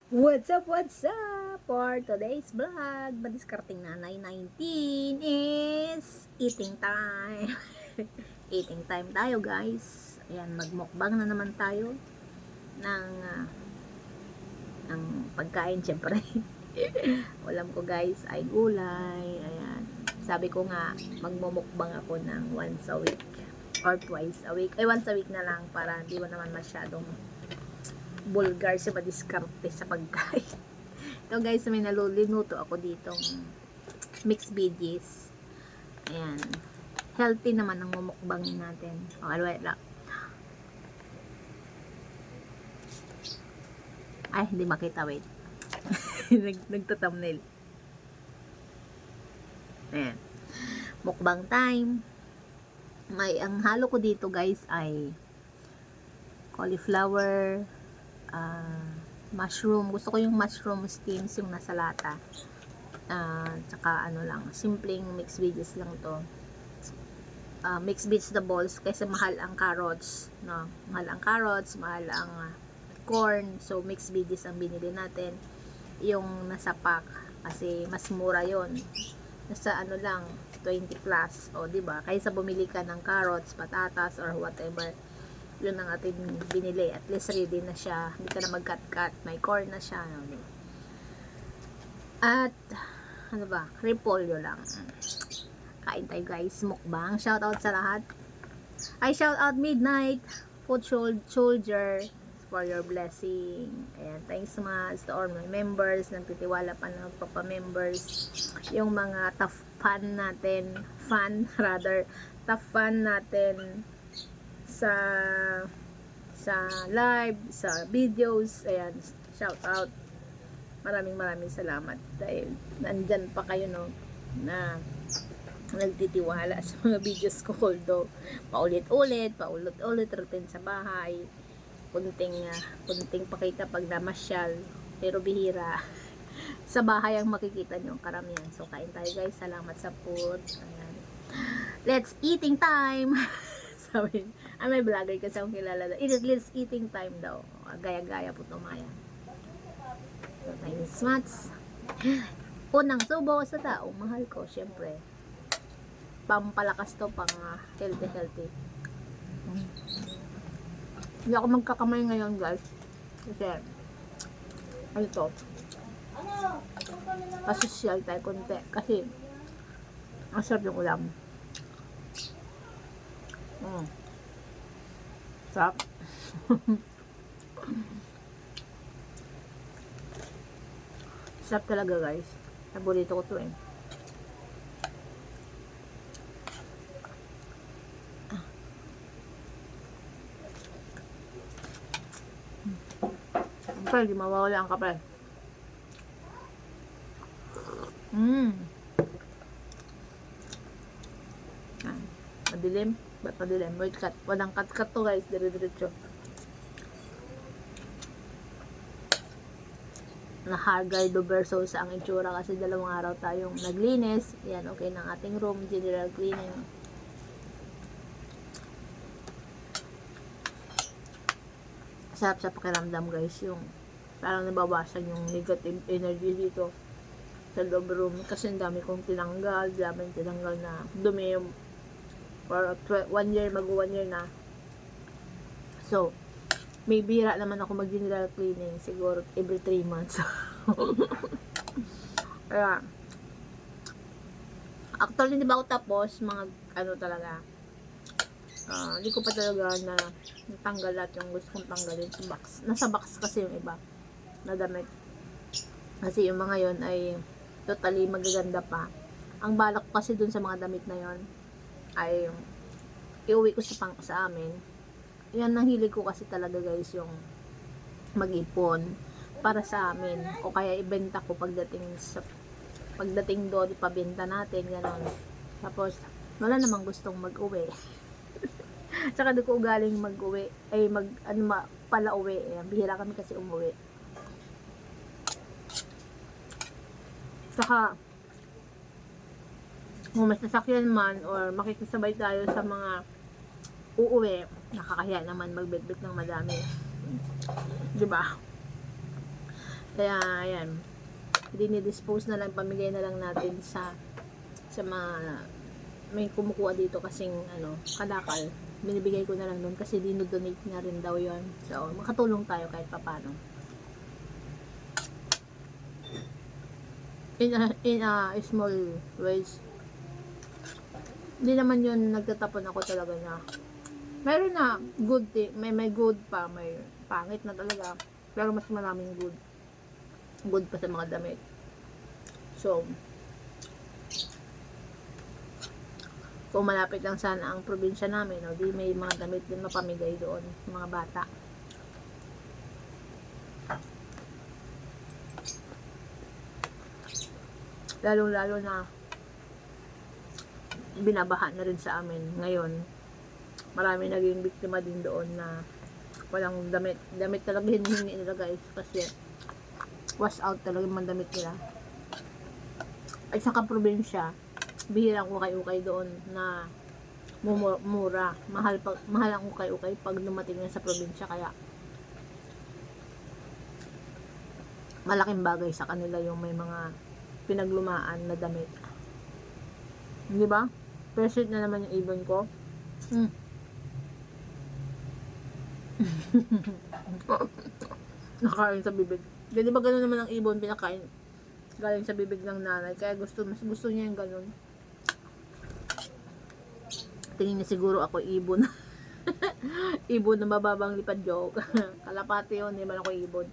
What's up? For today's vlog, madiskarting nanay 19 is eating time. Eating time tayo guys. Ayan, magmukbang na naman tayo ng, ng pagkain syempre. Ulam ko guys ay gulay. Ayan. Sabi ko nga, magmumukbang ako ng once a week or twice a week. Ay, once a week na lang para hindi mo naman masyadong bulgar sa madiskarte sa pagkain. Ito guys, may naluluto ako ditong mixed veggies. Ayan. Healthy naman ang mumukbangin natin. O, alway lang. Ay, hindi makita. Wait. Nagta-thumbnail. Ayan. Mukbang time. Ang halo ko dito guys ay cauliflower, mushroom. Gusto ko yung mushroom steams yung nasa lata. Tsaka ano lang, simpleng mixed veggies lang to. Mixed vegetables kasi mahal ang carrots, no? Mahal ang carrots, mahal ang corn. So mixed veggies ang binili natin. Yung nasa pack kasi mas mura yon. Nasa ano lang 20 plus, o di ba? Kaysa bumili ka ng carrots, patatas or whatever. Yun ang ating binili. At least ready na siya. Hindi ka na mag-cut-cut. May corn na siya. No? At, ano ba? Repolyo lang. Kain tayo guys. Mukbang. Shout out sa lahat. Ay, shout out Midnight Food Soldier for your blessing. Ayan. Thanks much to all my members. Nagtitiwala pa na magpapa-members. Yung mga tough fan natin. Tough fan natin sa live, sa videos. Ayan, shout out. Maraming salamat dahil nandyan pa kayo, no, na nagtitiwala sa mga videos ko, although paulit-ulit routine sa bahay, kunting pakita pag namasyal, pero bihira sa bahay ang makikita nyo karamihan. So kain tayo guys, salamat sa food. Ayan, let's eating time. Sabi, may vlogger kasi akong kilala daw. Let's eating time daw. Gaya-gaya po tumaya. So, thanks much. Unang subo sa tao, mahal ko, syempre. Pampalakas to, pang healthy. Hindi ako magkakamay ngayon, guys. Kasi, ano to? Pasosyal tayo konti. Kasi, ang sarap yung ulam. Sarap. Sarap talaga guys. Paborito ko to eh. Kapal, di mawawala ang kapal. Madilim. Ba't madilim? Wait, cut. Walang cut to guys. Dire-diretso. Na-Hargardo versus ang itsura kasi dalawang araw tayong naglinis. Yan, okay ng ating room. General cleaning. Sarap sa pakiramdam guys. Yung parang nabawasan yung negative energy dito sa loob room. Kasi ang dami kong tinanggal. Dami tinanggal na dumi yung for 1 year, mag-1 year na. So, may bira naman ako mag-general cleaning siguro every 3 months. Kaya, actually, di ba ako tapos, mga, ano talaga, hindi ko pa talaga na natanggal lahat yung gusto kong tanggalin sa box. Nasa box kasi yung iba na damit. Kasi yung mga yon ay totally magaganda pa. Ang balak ko kasi dun sa mga damit na yon ay iuwi ko sa amin. Yan ang hilig ko kasi talaga guys, yung mag-ipon para sa amin o kaya ibenta ko pagdating doon ipabenta natin gano'n. Tapos wala namang gustong mag-uwi. Tsaka di ko galing mag-uwi ay pala-uwi. Bihira kami kasi umuwi. Tsaka kung may sasakyan man or makikisabay tayo sa mga uuwi, nakakahiya naman magbitbit ng madami. 'Di ba? Kaya, ayan, dinidispose na lang, pamigay na lang natin sa mga may kumukuha dito kasing kalakal. Binibigay ko na lang doon kasi dinodonate na rin daw yon. So, makatulong tayo kahit papano. In a small ways. Hindi naman yun nagtatapon ako talaga na meron na good may good pa, may pangit na talaga, pero mas maraming good pa sa mga damit. So, kung malapit lang sana ang probinsya namin, no, di may mga damit din mapamigay doon, mga bata. Lalo na binabaha na rin sa amin ngayon. Marami naging biktima din doon na walang damit talaga hinihingi nila guys, kasi wash out talaga yung mandamit nila. At saka probinsya, bihirang ukay-ukay doon na mura. Mahal ang ukay-ukay pag dumating na sa probinsya, kaya malaking bagay sa kanila yung may mga pinaglumaan na damit. Di ba? Present na naman yung ibon ko. Nakain sa bibig. Di ba gano'n naman ang ibon, pinakain galing sa bibig ng nanay, kaya mas gusto niya yung gano'n. Tingin niya siguro ako ibon. Ibon na mababang lipad, joke. Kalapati yun, hindi man ako ibon.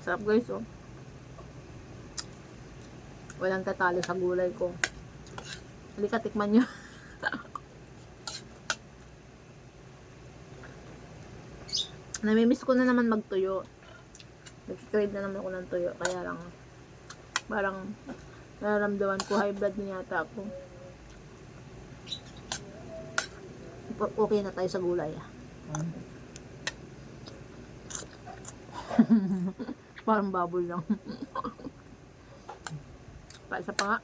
Sarap guys, oh. Walang tatalo sa gulay ko. Halika, tikman nyo. Namimiss ko na naman magtuyo. Nag-crave na naman ako ng tuyo. Kaya lang, parang nararamdaman ko, high blood na yata ako. Okay na tayo sa gulay. Parang bubble lang. Paisa pa nga.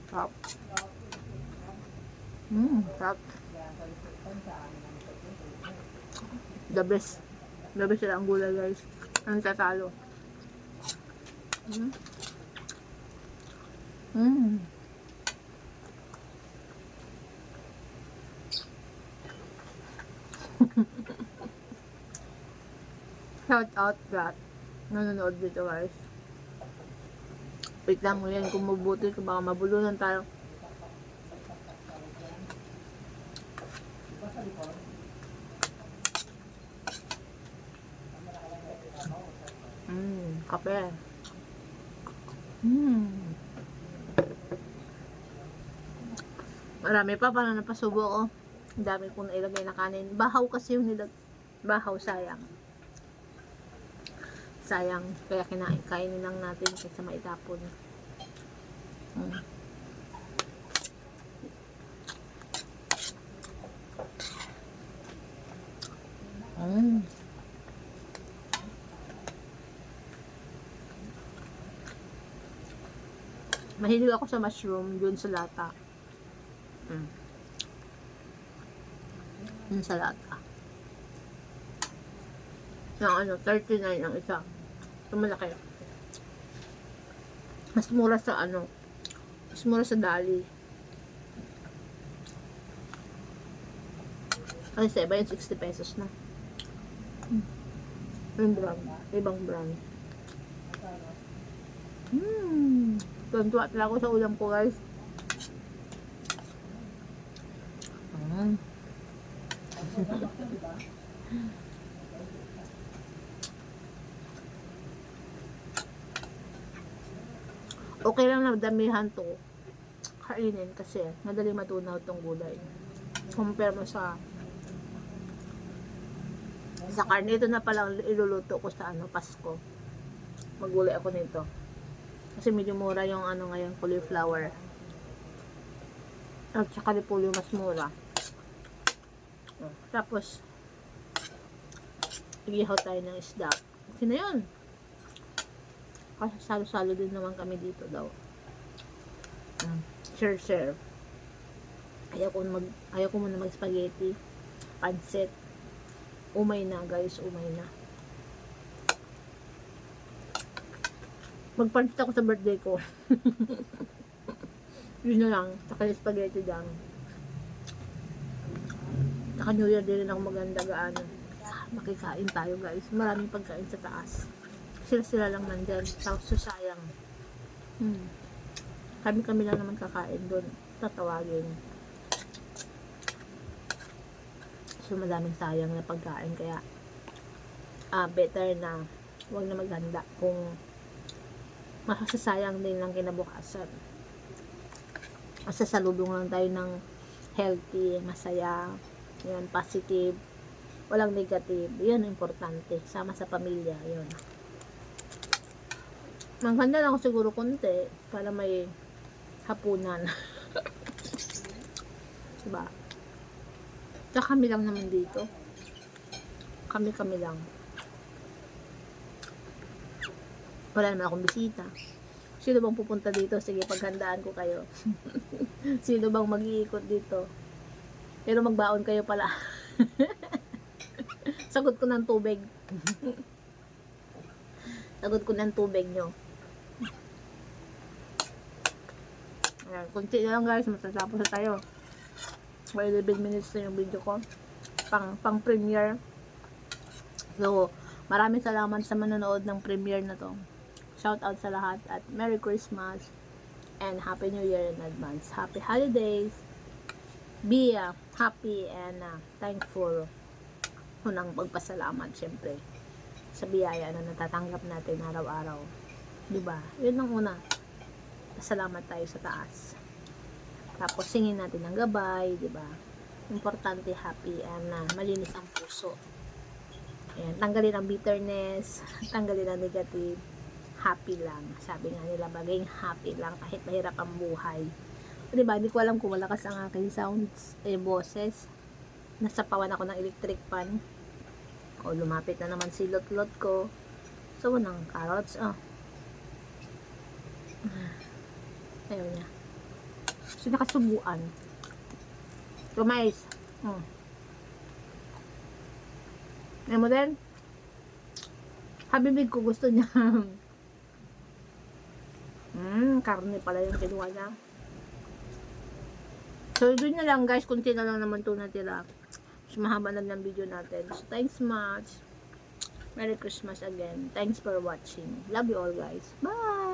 Sarap. Sarap. The best. The best sila ang gulay guys. Ang tatalo. Shout out that nanonood dito guys. Wait lang mo yan, kung mabuti ko baka mabulunan tayo. Kape. Marami pa, parang napasubo ko. Ang dami kong nailagay na kanin. Bahaw kasi yung bahaw, sayang. Sayang, kaya kainin lang natin kasi maitapon. Mahilig ako sa mushroom dun sa lata. Dun sa lata. Yung 39 ang isa. Ito malaki. Mas mura sa mas mura sa Dali. Kasi sa iba yung 60 pesos na. Yung brand. Ibang brand. Tuntua talaga ako sa ulam ko guys. Okay lang na damihan to kainin kasi madali matunaw tong gulay. Compare mo sa karne. Ito na palang iluluto ko sa Pasko. Magulay ako nito. Kasi medyo mura yung ngayon, cauliflower. At saka repolyo mas mura. Tapos Igihaw tayo ng isda. Kasi na yun. Kasi salo-salo din naman kami dito daw. Share. Ayaw ko muna mag-spaghetti. Pancit. Umay na guys, umay na. Magpancit ako sa birthday ko. Yun na lang. Saka yung spaghetti lang. Saka New Year din ako maganda gaano. Makikain tayo guys. Maraming pagkain sa taas. Sila lang nandyan. Tapos susayang. Kami lang naman kakain doon. Tatawagin. So madaming sayang na pagkain. Kaya better na huwag na maghanda kung masasayang din lang kinabukasan. Masasalubong lang tayo ng healthy, masaya, yun, positive, walang negative. Yun ang importante. Sama sa pamilya. Yun. Maganda lang ako siguro konti para may hapunan. Diba? Tsaka kami lang naman dito. Kami lang. Wala naman akong bisita. Sino bang pupunta dito? Sige, paghandaan ko kayo. Sino bang mag-iikot dito? Pero magbaon kayo pala. Sagot ko ng tubig. Sagot ko ng tubig nyo. Ayan, kunti na lang guys. Matatapos na tayo. 11 minutes na yung video ko. Pang premiere. So, maraming salamat sa manonood ng premiere na to. Shout out sa lahat at Merry Christmas and Happy New Year in advance. Happy holidays. Be happy and thankful. Unang pagpasalamat syempre sa biyaya na natatanggap natin araw-araw. Diba? Yun ang una. Pasalamat tayo sa taas. Tapos singin natin ng gabay, diba? Importante happy and malinis ang puso. Ayan, tanggalin ang bitterness, tanggalin ang negative. Happy lang. Sabi nga nila, maging happy lang kahit mahirap ang buhay. Diba? Hindi ko alam kung malakas ang aking sounds, boses. Nasapawan ako ng electric fan. O, lumapit na naman si lot-lot ko. So, ng carrots. Ayaw niya. So, nakasubuan. Guys. Ayaw mo din? Habibig ko gusto niya. Karne pala yung kinuha niya. So, doon na lang guys. Kunti na lang naman ito natira. So, mahaba na ng video natin. So, thanks much. Merry Christmas again. Thanks for watching. Love you all guys. Bye!